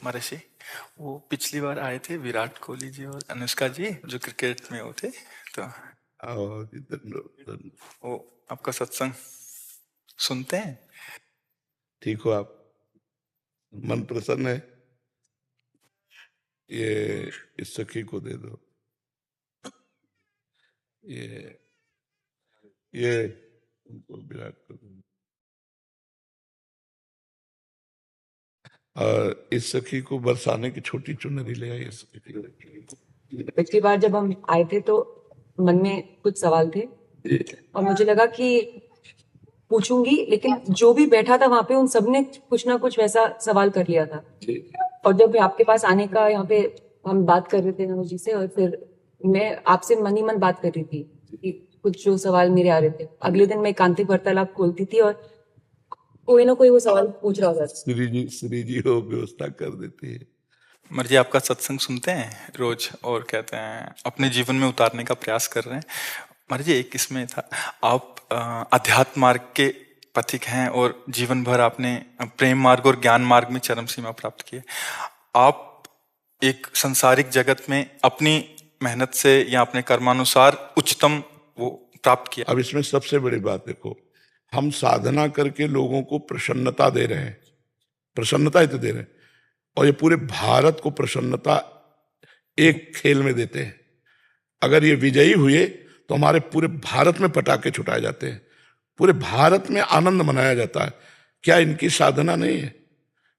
महर्षि, वो पिछली बार आए थे विराट कोहली जी और अनुष्का जी जो क्रिकेट में वो थे, तो आओ इधर। वो आपका सत्संग सुनते हैं। ठीक हो आप? मन प्रसन्न है? ये इस सखी को दे दो। ये उनको विराट को दो। और इस सखी को बरसाने की छोटी चुनरी ले आई। इस सखी को। पिछली बार जब हम आए थे तो मन में कुछ सवाल थे और मुझे लगा कि पूछूंगी, लेकिन जो भी बैठा था वहां पे उन सब ने कुछ ना कुछ वैसा सवाल कर लिया था। और जब आपके पास आने का यहाँ पे हम बात कर रहे थे नमो जी से, और फिर मैं आपसे मन ही मन बात कर रही थी कि कुछ जो सवाल मेरे आ रहे थे, अगले दिन मैं एकांतिक वार्तालाप खोलती थी और कोई ना कोई वो सवाल पूछ रहा था। श्री जी हो व्यवस्था कर देती है। महर्षि, आपका सत्संग सुनते हैं रोज और कहते हैं अपने जीवन में उतारने का प्रयास कर रहे हैं। महर्षि, एक इसमें था, आप अध्यात्म मार्ग के पथिक हैं और जीवन भर आपने प्रेम मार्ग और ज्ञान मार्ग में चरम सीमा प्राप्त की है। आप एक संसारिक जगत में अपनी मेहनत से या अपने कर्मानुसार उच्चतम वो प्राप्त किया। अब इसमें सबसे बड़ी बात देखो, हम साधना करके लोगों को प्रसन्नता दे रहे हैं, प्रसन्नता ही तो दे रहे हैं, और ये पूरे भारत को प्रसन्नता एक खेल में देते हैं। अगर ये विजयी हुए तो हमारे पूरे भारत में पटाखे छुटाए जाते हैं, पूरे भारत में आनंद मनाया जाता है। क्या इनकी साधना नहीं है?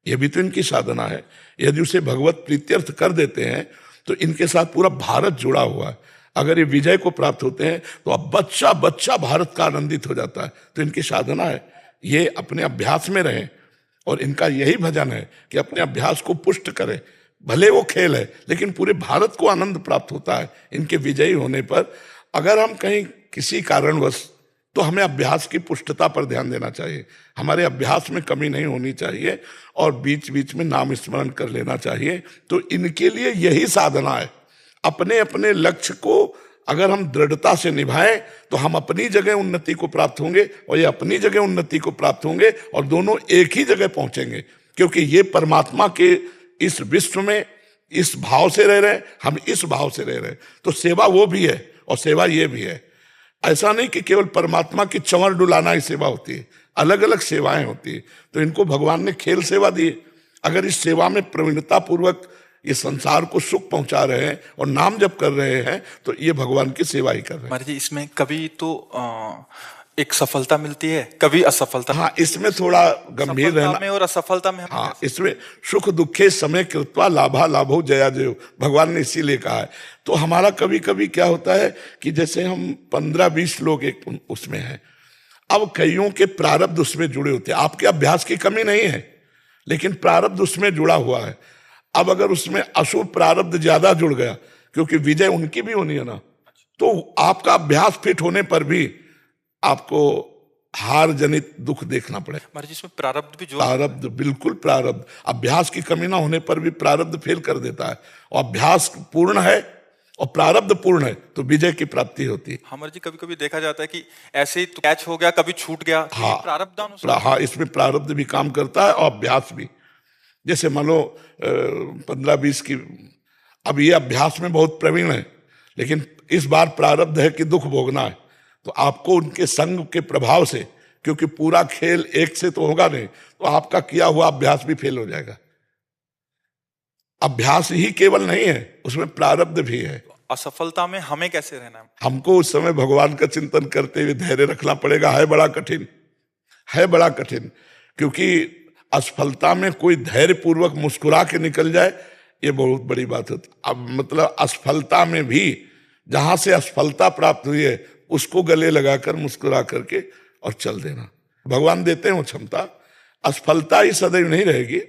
ये भी तो इनकी साधना है। यदि उसे भगवत प्रीत्यर्थ कर देते हैं तो इनके साथ पूरा भारत जुड़ा हुआ है। अगर ये विजय को प्राप्त होते हैं तो अब बच्चा बच्चा भारत का आनंदित हो जाता है। तो इनकी साधना है, ये अपने अभ्यास में रहें, और इनका यही भजन है कि अपने अभ्यास को पुष्ट करें। भले वो खेल है लेकिन पूरे भारत को आनंद प्राप्त होता है इनके विजयी होने पर। अगर हम कहीं किसी कारणवश, तो हमें अभ्यास की पुष्टता पर ध्यान देना चाहिए। हमारे अभ्यास में कमी नहीं होनी चाहिए और बीच बीच में नाम स्मरण कर लेना चाहिए। तो इनके लिए यही साधना है। अपने अपने लक्ष्य को अगर हम दृढ़ता से निभाएं तो हम अपनी जगह उन्नति को प्राप्त होंगे और ये अपनी जगह उन्नति को प्राप्त होंगे, और दोनों एक ही जगह पहुंचेंगे। क्योंकि ये परमात्मा के इस विश्व में इस भाव से रह रहे हैं, हम इस भाव से रह रहे हैं। तो सेवा वो भी है और सेवा ये भी है। ऐसा नहीं कि केवल परमात्मा की चंवर डुलाना ही सेवा होती है, अलग अलग सेवाएं होती है। तो इनको भगवान ने खेल सेवा दी। अगर इस सेवा में प्रवीणता पूर्वक ये संसार को सुख पहुंचा रहे हैं और नाम जप कर रहे हैं तो ये भगवान की सेवा ही कर रहे हैं। महाराज जी, इसमें कभी तो एक सफलता मिलती है, कभी असफलता। हाँ, इसमें थोड़ा गंभीर रहना में और असफलता में। हाँ, इसमें सुख दुखे समय कृत्वा लाभा लाभो जया जयो, भगवान ने इसीलिए कहा है। तो हमारा कभी कभी क्या होता है कि जैसे हम 15-20 लोग एक उसमें हैं, अब कईयों के प्रारब्ध उसमें जुड़े होते हैं। आपके अभ्यास की कमी नहीं है लेकिन प्रारब्ध उसमें जुड़ा हुआ है। अब अगर उसमें अशुभ प्रारब्ध ज्यादा जुड़ गया, क्योंकि विजय उनकी भी होनी है ना, तो आपका अभ्यास फिट होने पर भी आपको हार जनित दुख देखना पड़ेगा। महाराज जी, इसमें प्रारब्ध भी प्रारब्ध, बिल्कुल प्रारब्ध। अभ्यास की कमी ना होने पर भी प्रारब्ध फेल कर देता है, और अभ्यास पूर्ण है और प्रारब्ध पूर्ण है तो विजय की प्राप्ति होती है। हमारे जी, कभी कभी देखा जाता है कि ऐसे ही तो कैच हो गया, कभी छूट गया। हाँ, प्रारब्ध हाँ, इसमें प्रारब्ध भी काम करता है और अभ्यास भी। जैसे मान लो 15-20 की, अब ये अभ्यास में बहुत प्रवीण है लेकिन इस बार प्रारब्ध है कि दुख भोगना है, तो आपको उनके संग के प्रभाव से, क्योंकि पूरा खेल एक से तो होगा नहीं, तो आपका किया हुआ अभ्यास भी फेल हो जाएगा। अभ्यास ही केवल नहीं है, उसमें प्रारब्ध भी है। असफलता में हमें कैसे रहना है? हमको उस समय भगवान का चिंतन करते हुए धैर्य रखना पड़ेगा। है बड़ा कठिन, है बड़ा कठिन, क्योंकि असफलता में कोई धैर्य पूर्वक मुस्कुरा के निकल जाए, ये बहुत बड़ी बात होती। अब मतलब असफलता में भी जहां से असफलता प्राप्त हुई है उसको गले लगाकर मुस्कुरा करके और चल देना। भगवान देते हैं वो क्षमता। असफलता ही सदैव नहीं रहेगी,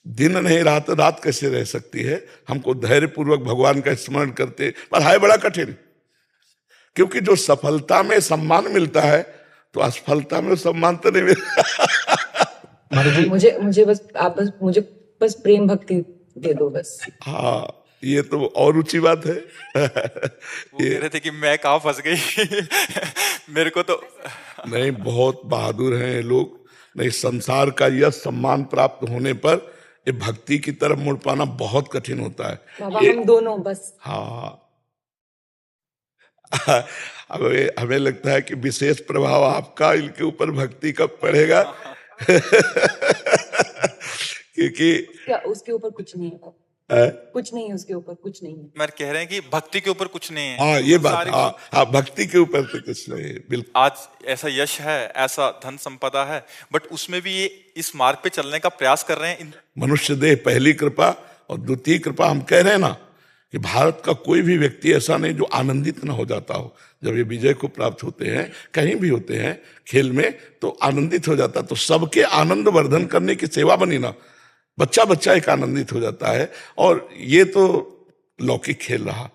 दिन नहीं रात, रात कैसे रह सकती है। हमको धैर्य पूर्वक भगवान का स्मरण करते, पर है बड़ा कठिन, क्योंकि जो सफलता में सम्मान मिलता है तो असफलता में सम्मान तो नहीं मिलता। मुझे मुझे बस आप बस मुझे बस प्रेम भक्ति दे दो बस। हाँ, ये तो और ऊंची बात है। वो कह रहे थे कि मैं कहाँ फंस गई। मेरे को तो नहीं, बहुत बहादुर हैं ये लोग। नहीं, संसार का यह सम्मान प्राप्त होने पर ये भक्ति की तरफ मुड़ पाना बहुत कठिन होता है। बाबा हम दोनों बस। हाँ हमें लगता है कि विशेष प्रभाव आपका इनके ऊपर भक्ति कब पड़ेगा क्योंकि क्या उसके ऊपर कुछ नहीं है, है? कुछ नहीं है उसके ऊपर, कुछ नहीं है। मैं कह रहे हैं कि भक्ति के ऊपर कुछ नहीं है। हाँ ये बात, सारी- हाँ भक्ति के ऊपर तो कुछ नहीं है, बिल्कुल। आज ऐसा यश है, ऐसा धन संपदा है, बट उसमें भी ये इस मार्ग पे चलने का प्रयास कर रहे हैं। मनुष्य देह पहली कृपा और द्वितीय कृपा। हम कह रहे हैं ना कि भारत का कोई भी व्यक्ति ऐसा नहीं जो आनंदित न हो जाता हो जब ये विजय को प्राप्त होते हैं, कहीं भी होते हैं खेल में, तो आनंदित हो जाता। तो सबके आनंद वर्धन करने की सेवा बनी ना, बच्चा बच्चा एक आनंदित हो जाता है। और ये तो लौकिक खेल रहा।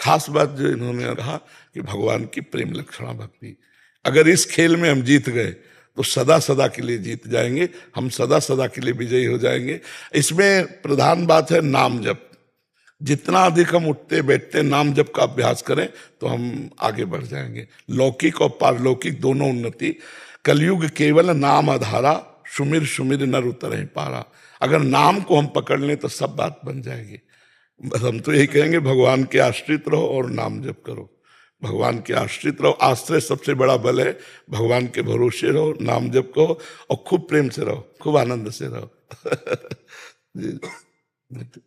खास बात जो इन्होंने कहा कि भगवान की प्रेम लक्षणा भक्ति, अगर इस खेल में हम जीत गए तो सदा सदा के लिए जीत जाएंगे, हम सदा सदा के लिए विजयी हो जाएंगे। इसमें प्रधान बात है नाम जप। जितना अधिक हम उठते बैठते नाम जप का अभ्यास करें तो हम आगे बढ़ जाएंगे। लौकिक और पारलौकिक दोनों उन्नति। कलयुग केवल नाम आधारा, सुमिर सुमिर नर उतरहि पारा। अगर नाम को हम पकड़ लें तो सब बात बन जाएगी। बस हम तो यही कहेंगे, भगवान के आश्रित रहो और नाम जप करो। भगवान के आश्रित रहो, आश्रय सबसे बड़ा बल है। भगवान के भरोसे रहो, नाम जप करो और खूब प्रेम से रहो, खूब आनंद से रहो। जी।